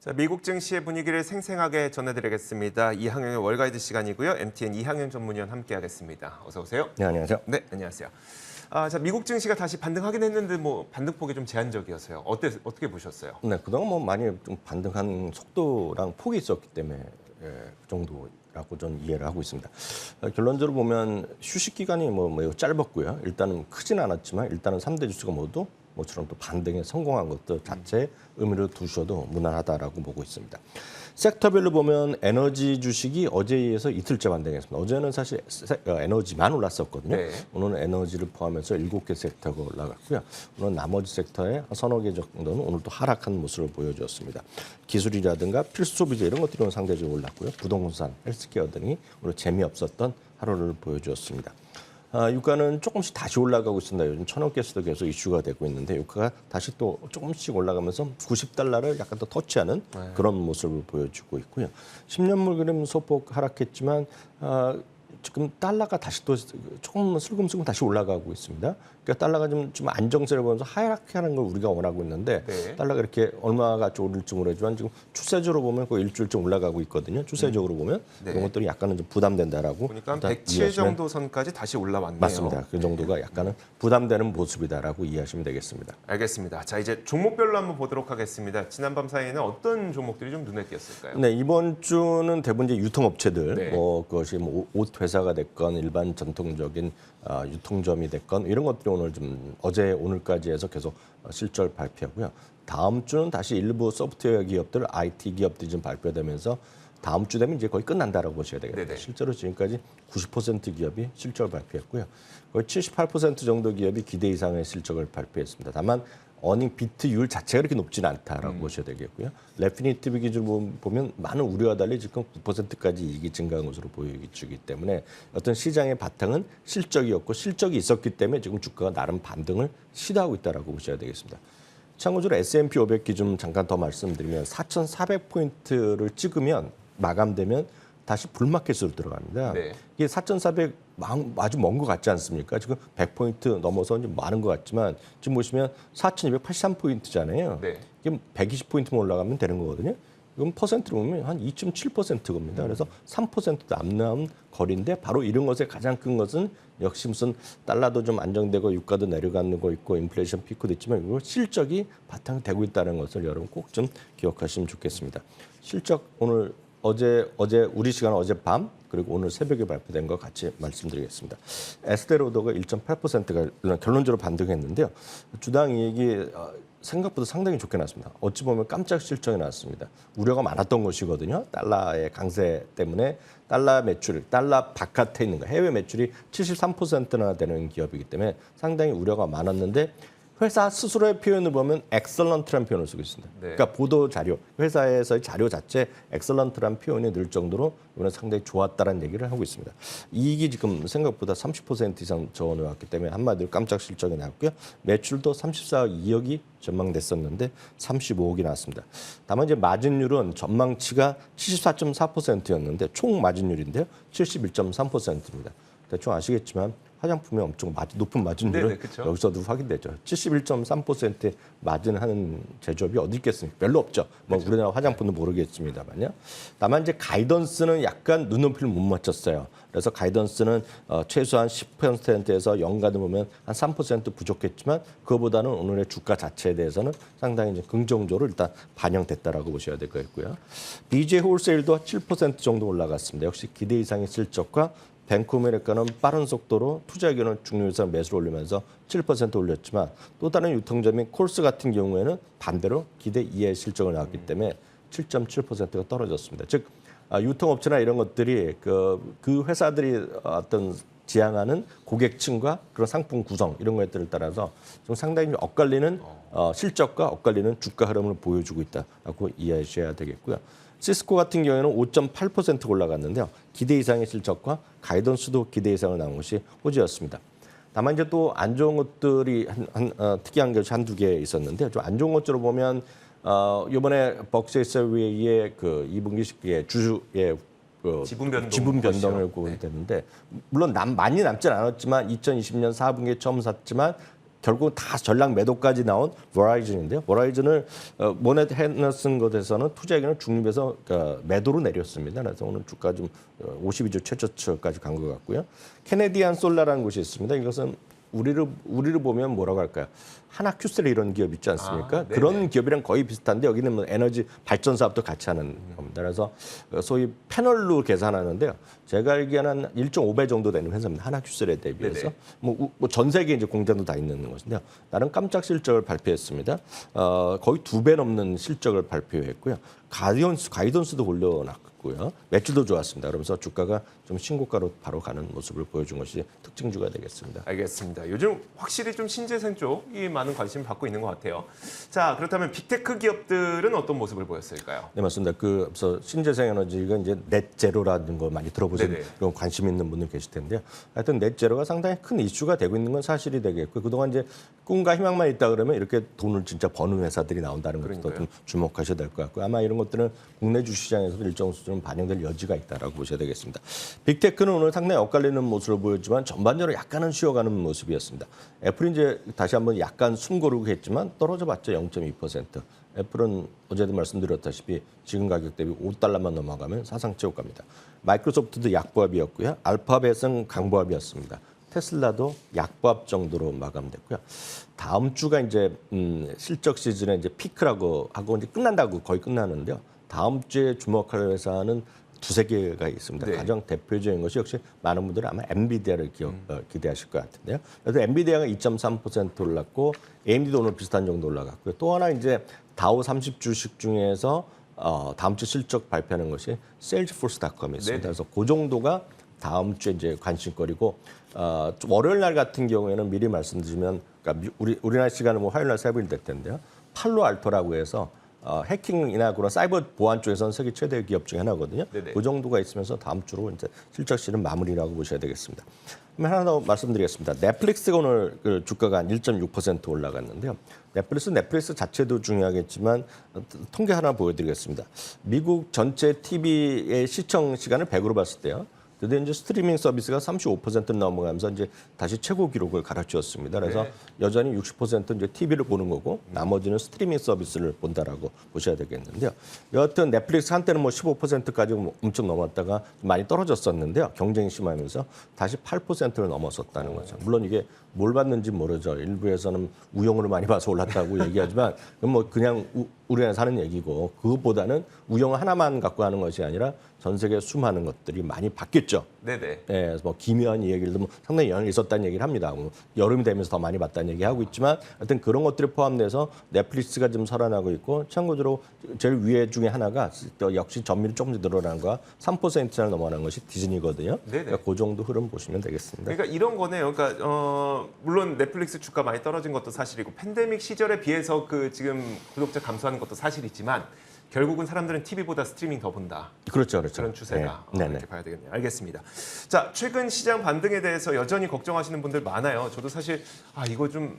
자, 미국 증시의 분위기를 생생하게 전해드리겠습니다. 이항영의 월가이드 시간이고요. MTN 이항영 전문위원 함께하겠습니다. 어서 오세요. 네, 안녕하세요. 네, 안녕하세요. 자, 미국 증시가 다시 반등하긴 했는데 반등폭이 좀 제한적이어서요. 어떻게 보셨어요? 네, 그동안 많이 좀 반등한 속도랑 폭이 있었기 때문에 그 정도라고 저는 이해를 하고 있습니다. 결론적으로 보면 휴식 기간이 매우 짧았고요. 일단은 크진 않았지만 일단은 3대 지수가 모두 모처럼 또 반등에 성공한 것도 자체의 의미를 두셔도 무난하다라고 보고 있습니다. 섹터별로 보면 에너지 주식이 어제에 의해서 이틀째 반등했습니다. 어제는 사실 에너지만 올랐었거든요. 네. 오늘은 에너지를 포함해서 7개 섹터가 올라갔고요. 오늘 나머지 섹터의 서너 개 정도는 오늘 또 하락한 모습을 보여주었습니다. 기술이라든가 필수 소비재 이런 것들은 상대적으로 올랐고요. 부동산, 헬스케어 등이 오늘 재미없었던 하루를 보여주었습니다. 유가는 조금씩 다시 올라가고 있습니다. 요즘 천원가스도 계속 이슈가 되고 있는데 유가가 다시 또 조금씩 올라가면서 90달러를 약간 더 터치하는 그런 모습을 보여주고 있고요. 10년물 그램 소폭 하락했지만 지금 달러가 다시 또 조금 슬금슬금 다시 올라가고 있습니다. 그러니까 달러가 좀 안정세를 보면서 하락하는 걸 우리가 원하고 있는데 네. 달러가 달러가 이렇게 얼마가 오를지 모르지만 지금 추세적으로 보면 거의 일주일째 올라가고 있거든요. 추세적으로 보면 네. 이런 것들이 약간은 좀 부담된다라고 보니까 107 정도 선까지 다시 올라왔네요. 맞습니다. 그 정도가 약간은 부담되는 모습이다라고 이해하시면 되겠습니다. 알겠습니다. 자, 이제 종목별로 한번 보도록 하겠습니다. 지난밤 사이에는 어떤 종목들이 좀 눈에 띄었을까요? 네, 이번 주는 대부분 이제 유통업체들, 네. 그것이 옷 회사가 됐건 일반 전통적인 유통점이 됐건 이런 것들이 오늘 좀 어제 오늘까지 해서 계속 실적 발표하고요. 다음 주는 다시 일부 소프트웨어 기업들, IT 기업들이 좀 발표되면서 다음 주 되면 이제 거의 끝난다라고 보셔야 되겠습니다. 네네. 실제로 지금까지 90% 기업이 실적을 발표했고요. 거의 78% 정도 기업이 기대 이상의 실적을 발표했습니다. 다만 어닝 비트율 자체가 그렇게 높지는 않다라고 보셔야 되겠고요. 레피니티브 기준으로 보면 많은 우려와 달리 지금 9%까지 이익이 증가한 것으로 보이기 때문에 어떤 시장의 바탕은 실적이었고 실적이 있었기 때문에 지금 주가가 나름 반등을 시도하고 있다라고 보셔야 되겠습니다. 참고적으로 S&P 500 기준 잠깐 더 말씀드리면 4,400포인트를 찍으면 마감되면 다시 불마켓으로 들어갑니다. 네. 이게 4,400 아주 먼 것 같지 않습니까? 지금 100포인트 넘어서 이제 많은 것 같지만 지금 보시면 4,283포인트잖아요. 네. 이게 120포인트만 올라가면 되는 거거든요. 이건 퍼센트로 보면 한 2.7%겁니다. 그래서 3%도 안 남은 거리인데 바로 이런 것의 가장 큰 것은 역시 무슨 달러도 좀 안정되고 유가도 내려가는 거 있고 인플레이션 피크도 있지만 이거 실적이 바탕이 되고 있다는 것을 여러분 꼭 좀 기억하시면 좋겠습니다. 실적 오늘 어제 우리 시간 어젯밤 그리고 오늘 새벽에 발표된 거 같이 말씀드리겠습니다. 에스테로더가 1.8%가 결론적으로 반등했는데요. 주당 이익이 생각보다 상당히 좋게 나왔습니다. 어찌 보면 깜짝 실적이 나왔습니다. 우려가 많았던 것이거든요. 달러의 강세 때문에 달러 매출, 달러 바깥에 있는 거, 해외 매출이 73%나 되는 기업이기 때문에 상당히 우려가 많았는데 회사 스스로의 표현을 보면 엑셀런트라는 표현을 쓰고 있습니다. 네. 그러니까 보도 자료, 회사에서의 자료 자체 엑셀런트라는 표현이 늘 정도로 이번에 상당히 좋았다는 얘기를 하고 있습니다. 이익이 지금 생각보다 30% 이상 저원해 왔기 때문에 한마디로 깜짝 실적이 나왔고요. 매출도 34억 2억이 전망됐었는데 35억이 나왔습니다. 다만 이제 마진율은 전망치가 74.4%였는데 총 마진율인데요. 71.3%입니다. 대충 아시겠지만 화장품이 엄청 높은 마진율은 네네, 그쵸. 여기서도 확인되죠. 71.3%의 마진하는 제조업이 어디 있겠습니까? 별로 없죠. 우리나라 화장품은 모르겠습니다만요. 다만 이제 가이던스는 약간 눈높이를 못 맞췄어요. 그래서 가이던스는 최소한 10%에서 연간을 보면 한 3% 부족했지만 그거보다는 오늘의 주가 자체에 대해서는 상당히 이제 긍정적으로 일단 반영됐다라고 보셔야 될 거고요. BJ 홀세일도 7% 정도 올라갔습니다. 역시 기대 이상의 실적과 뱅크 오브 아메리카는 빠른 속도로 투자 의견을 중요해서 매수를 올리면서 7% 올렸지만 또 다른 유통점인 콜스 같은 경우에는 반대로 기대 이하의 실적을 나왔기 때문에 7.7%가 떨어졌습니다. 즉 유통업체나 이런 것들이 그 회사들이 어떤 지향하는 고객층과 그런 상품 구성 이런 것들에 따라서 좀 상당히 엇갈리는 실적과 엇갈리는 주가 흐름을 보여주고 있다고 이해하셔야 되겠고요. 시스코 같은 경우에는 5.8% 올라갔는데요. 기대 이상의 실적과 가이던스도 기대 이상을 나온 것이 호재였습니다. 다만 이제 또 안 좋은 것들이 특이한 것이 한두 개 있었는데 좀 안 좋은 것으로 보면 이번에 벅세이스웨이의 그 2분기 주주의 지분 변동을 보게 되는데 물론 많이 남진 않았지만 2020년 4분기에 처음 샀지만 결국 다 전략 매도까지 나온 버라이즌인데요. 버라이즌을 모넷 헤너슨 것에서는 투자 의견을 중립에서 매도로 내렸습니다. 그래서 오늘 주가 좀 52주 최저치까지 간 것 같고요. 캐네디안 솔라라는 곳이 있습니다. 이것은 우리를 보면 뭐라고 할까요? 하나큐셀 이런 기업 있지 않습니까? 그런 기업이랑 거의 비슷한데 여기는 뭐 에너지 발전 사업도 같이 하는 겁니다. 그래서 소위 패널로 계산하는데요. 제가 알기에는 1.5배 정도 되는 회사입니다. 하나큐셀에 대비해서. 뭐 전 세계 이제 공장도 다 있는 것인데요. 나름 깜짝 실적을 발표했습니다. 거의 2배 넘는 실적을 발표했고요. 가이던스도 올려놨고요. 매출도 좋았습니다. 그러면서 주가가 좀 신고가로 바로 가는 모습을 보여준 것이 특징주가 되겠습니다. 알겠습니다. 요즘 확실히 좀 신재생 쪽이 많은 관심을 받고 있는 것 같아요. 자, 그렇다면 빅테크 기업들은 어떤 모습을 보였을까요? 네, 맞습니다. 그래서 신재생 에너지가 이제 넷제로라는 거 많이 들어보신 네네. 그런 관심 있는 분들 계실 텐데요. 하여튼 넷제로가 상당히 큰 이슈가 되고 있는 건 사실이 되겠고 그동안 이제 꿈과 희망만 있다 그러면 이렇게 돈을 진짜 버는 회사들이 나온다는 것도 그러니까요. 좀 주목하셔야 될 것 같고 아마 이런 것들은 국내 주시장에서도 일정 수준 반영될 여지가 있다라고 보셔야 되겠습니다. 빅테크는 오늘 상당히 엇갈리는 모습을 보였지만 전반적으로 약간은 쉬어가는 모습이었습니다. 애플이 이제 다시 한번 약간 숨고르고 했지만 떨어져봤자 0.2%. 애플은 어제도 말씀드렸다시피 지금 가격 대비 $5만 넘어가면 사상 최고가입니다. 마이크로소프트도 약보합이었고요. 알파벳은 강보합이었습니다. 테슬라도 약보합 정도로 마감됐고요. 다음 주가 이제 실적 시즌의 이제 피크라고 하고 이제 끝난다고 거의 끝나는데요. 다음 주에 주목할 회사는 두세 개가 있습니다. 네. 가장 대표적인 것이 역시 많은 분들은 아마 엔비디아를 기대하실 것 같은데요. 그래서 엔비디아가 2.3% 올랐고 AMD도 오늘 비슷한 정도 올라갔고요. 또 하나 이제 다우 30 주식 중에서 다음 주 실적 발표하는 것이 세일즈포스닷컴이 있습니다. 네네. 그래서 그 정도가 다음 주에 이제 관심거리고 월요일 날 같은 경우에는 미리 말씀드리면 그러니까 우리나라 시간은 뭐 화요일 날 새벽이 될 텐데요. 팔로알토라고 해서 해킹이나 그런 사이버 보안 쪽에서는 세계 최대 기업 중에 하나거든요. 네네. 그 정도가 있으면서 다음 주로 이제 실적 시즌 마무리라고 보셔야 되겠습니다. 그럼 하나 더 말씀드리겠습니다. 넷플릭스가 오늘 그 주가가 한 1.6% 올라갔는데요. 넷플릭스 자체도 중요하겠지만 통계 하나 보여드리겠습니다. 미국 전체 TV의 시청 시간을 100으로 봤을 때요. 그런데 이제 스트리밍 서비스가 35% 넘어가면서 이제 다시 최고 기록을 갈아치웠습니다. 그래서 네. 여전히 60% 이제 TV를 보는 거고 나머지는 스트리밍 서비스를 본다라고 보셔야 되겠는데요. 여하튼 넷플릭스 한때는 뭐 15%까지 엄청 넘었다가 많이 떨어졌었는데요. 경쟁이 심하면서 다시 8%를 넘어섰다는 거죠. 물론 이게 뭘 봤는지 모르죠. 일부에서는 우영우를 많이 봐서 올랐다고 얘기하지만 그건 뭐 그냥 우리나라 사는 얘기고 그것보다는 우영 하나만 갖고 하는 것이 아니라 전 세계 수많은 것들이 많이 바뀌었죠. 네네. 예, 뭐 기묘한 이 얘기를 뭐 상당히 영향이 있었다는 얘기를 합니다. 뭐 여름이 되면서 더 많이 봤다는 얘기 하고 있지만 하여튼 그런 것들이 포함돼서 넷플릭스가 좀 살아나고 있고 참고적으로 제일 위에 중에 하나가 또 역시 전밀이 조금 더 늘어난 거와 3%를 넘어가는 것이 디즈니거든요. 네네. 그러니까 그 정도 흐름 보시면 되겠습니다. 그러니까 이런 거네요. 그러니까 물론 넷플릭스 주가 많이 떨어진 것도 사실이고 팬데믹 시절에 비해서 그 지금 구독자 감소하는 것도 사실이지만 결국은 사람들은 TV보다 스트리밍 더 본다. 그렇죠, 그렇죠. 그런 추세다. 네. 네네. 이렇게 봐야 되겠네요. 알겠습니다. 자, 최근 시장 반등에 대해서 여전히 걱정하시는 분들 많아요. 저도 사실 이거 좀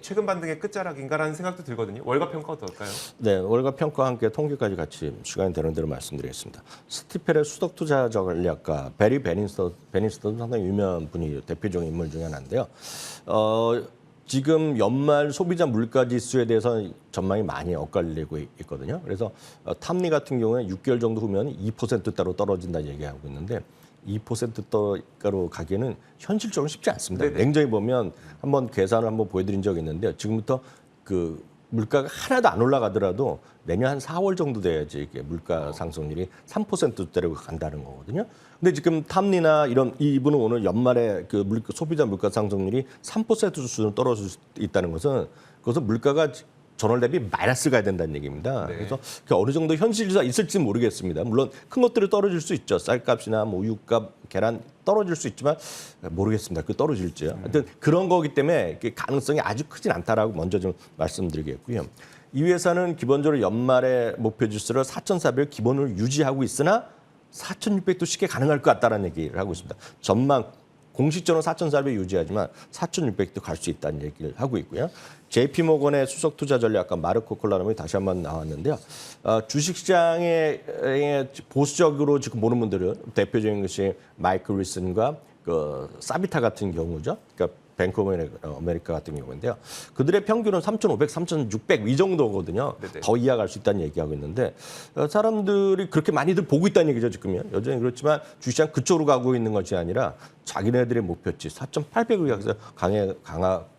최근 반등의 끝자락인가라는 생각도 들거든요. 월가 평가 어떨까요? 네, 월가 평가와 함께 통계까지 같이 시간이 되는 대로 말씀드리겠습니다. 스티펠의 수덕 투자 전략가 베리 베니스터도 상당히 유명한 분이 대표적인 인물 중에 하나인데요. 지금 연말 소비자 물가 지수에 대해서 전망이 많이 엇갈리고 있거든요. 그래서 탐리 같은 경우에 6개월 정도 후면 2%대로 떨어진다 얘기하고 있는데 2%대로 가기에는 현실적으로 쉽지 않습니다. 네네. 냉정히 보면 한번 계산을 한번 보여드린 적이 있는데 지금부터 그 물가가 하나도 안 올라가더라도 내년 한 4월 정도 돼야지 이게 물가 상승률이 3%대로 간다는 거거든요. 근데 지금 탐리나 이분은 오늘 연말에 그 소비자 물가 상승률이 3% 수준으로 떨어질 수 있다는 것은 그것은 물가가 전월 대비 마이너스 가야 된다는 얘기입니다. 네. 그래서 그 어느 정도 현실이 있을지는 모르겠습니다. 물론 큰 것들이 떨어질 수 있죠. 쌀값이나 뭐 우유값, 계란 떨어질 수 있지만 모르겠습니다. 그 떨어질지요. 하여튼 그런 거기 때문에 가능성이 아주 크진 않다라고 먼저 좀 말씀드리겠고요. 이 회사는 기본적으로 연말에 목표 지수를 4,400 기본으로 유지하고 있으나 4,600도 쉽게 가능할 것 같다는 얘기를 하고 있습니다. 전망 공식적으로 4,400 유지하지만 4,600도 갈 수 있다는 얘기를 하고 있고요. JP모건의 수석 투자 전략가 마르코 콜라람이 다시 한번 나왔는데요. 주식시장에 보수적으로 지금 보는 분들은 대표적인 것이 마이클 리슨과 그 사비타 같은 경우죠. 그러니까 뱅크 오브 아메리카 같은 경우인데요. 그들의 평균은 3,500, 3,600 이 정도거든요. 네네. 더 이해할 수 있다는 얘기하고 있는데 사람들이 그렇게 많이들 보고 있다는 얘기죠, 지금요. 여전히 그렇지만 주시장 그쪽으로 가고 있는 것이 아니라 자기네들의 목표치 4,800을 향해서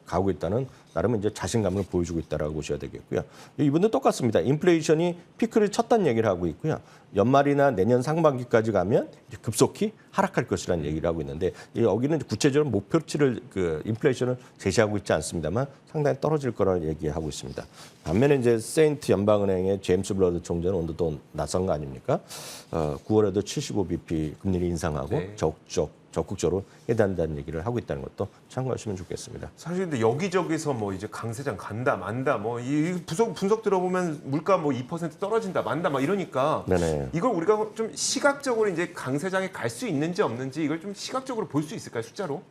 가고 있다는 나름 이제 자신감을 보여주고 있다라고 보셔야 되겠고요. 이분도 똑같습니다. 인플레이션이 피크를 쳤다는 얘기를 하고 있고요. 연말이나 내년 상반기까지 가면 이제 급속히 하락할 것이라는 얘기를 하고 있는데 여기는 구체적으로 목표치를 인플레이션을 제시하고 있지 않습니다만 상당히 떨어질 거라고 얘기하고 있습니다. 반면에 이제 세인트 연방은행의 제임스 블러드 총재는 오늘 또 나선 거 아닙니까? 9월에도 75bp 금리를 인상하고 네. 적극적으로 해단다는 얘기를 하고 있다는 것도 참고하시면 좋겠습니다. 사실 근데 여기저기서 뭐 이제 강세장 간다 만다 뭐 이 분석 들어보면 물가 뭐 2% 떨어진다 만다 막 이러니까 네네. 이걸 우리가 좀 시각적으로 이제 강세장에 갈 수 있는지 없는지 이걸 좀 시각적으로 볼 수 있을까요, 숫자로?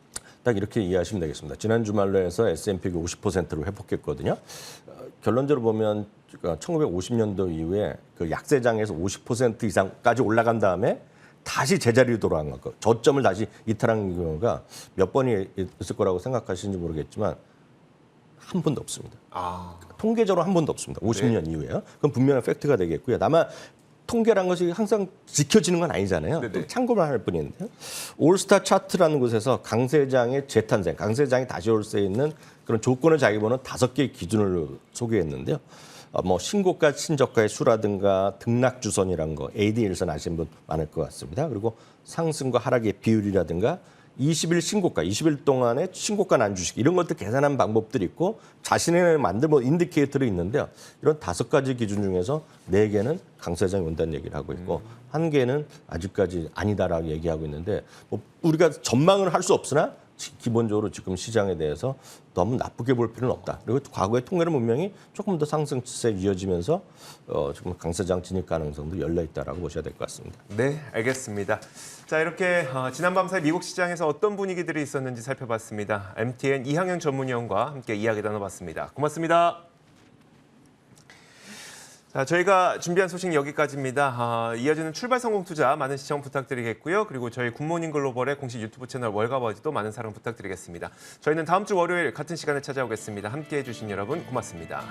딱 이렇게 이해하시면 되겠습니다. 지난 주말로 해서 S&P가 50%로 회복했거든요. 결론적으로 보면 1950년도 이후에 그 약세장에서 50% 이상까지 올라간 다음에 다시 제자리로 돌아간 거, 저점을 다시 이탈한 경우가 몇 번이 있을 거라고 생각하시는지 모르겠지만 한 번도 없습니다. 아, 통계적으로 한 번도 없습니다. 50년 이후에요. 그건 분명한 팩트가 되겠고요. 다만 통계란 것이 항상 지켜지는 건 아니잖아요. 네네. 또 참고만 할 뿐인데요. 올스타 차트라는 곳에서 강세장의 재탄생, 강세장이 다시 올 수 있는 그런 조건을 자기 보는 5개의 기준을 소개했는데요. 뭐 신고가, 신저가의 수라든가 등락 주선이라는 거 ADL선 아시는 분 많을 것 같습니다. 그리고 상승과 하락의 비율이라든가 20일 신고가, 20일 동안의 신고가 난 주식 이런 것들 계산하는 방법들이 있고 자신의 만든 뭐 인디케이터도 있는데요. 이런 5가지 기준 중에서 4개는 강세장이 온다는 얘기를 하고 있고 1개는 아직까지 아니다라고 얘기하고 있는데 뭐 우리가 전망을 할 수 없으나 기본적으로 지금 시장에 대해서 너무 나쁘게 볼 필요는 없다. 그리고 과거의 통계는 분명히 조금 더 상승 추세에 이어지면서 지금 강세장 진입 가능성도 열려 있다라고 보셔야 될 것 같습니다. 네, 알겠습니다. 자, 이렇게 지난 밤 사이 미국 시장에서 어떤 분위기들이 있었는지 살펴봤습니다. MTN 이항영 전문위원과 함께 이야기 나눠봤습니다. 고맙습니다. 자, 저희가 준비한 소식 여기까지입니다. 이어지는 출발 성공 투자 많은 시청 부탁드리겠고요. 그리고 저희 굿모닝 글로벌의 공식 유튜브 채널 월가버지도 많은 사랑 부탁드리겠습니다. 저희는 다음 주 월요일 같은 시간에 찾아오겠습니다. 함께해 주신 여러분 고맙습니다.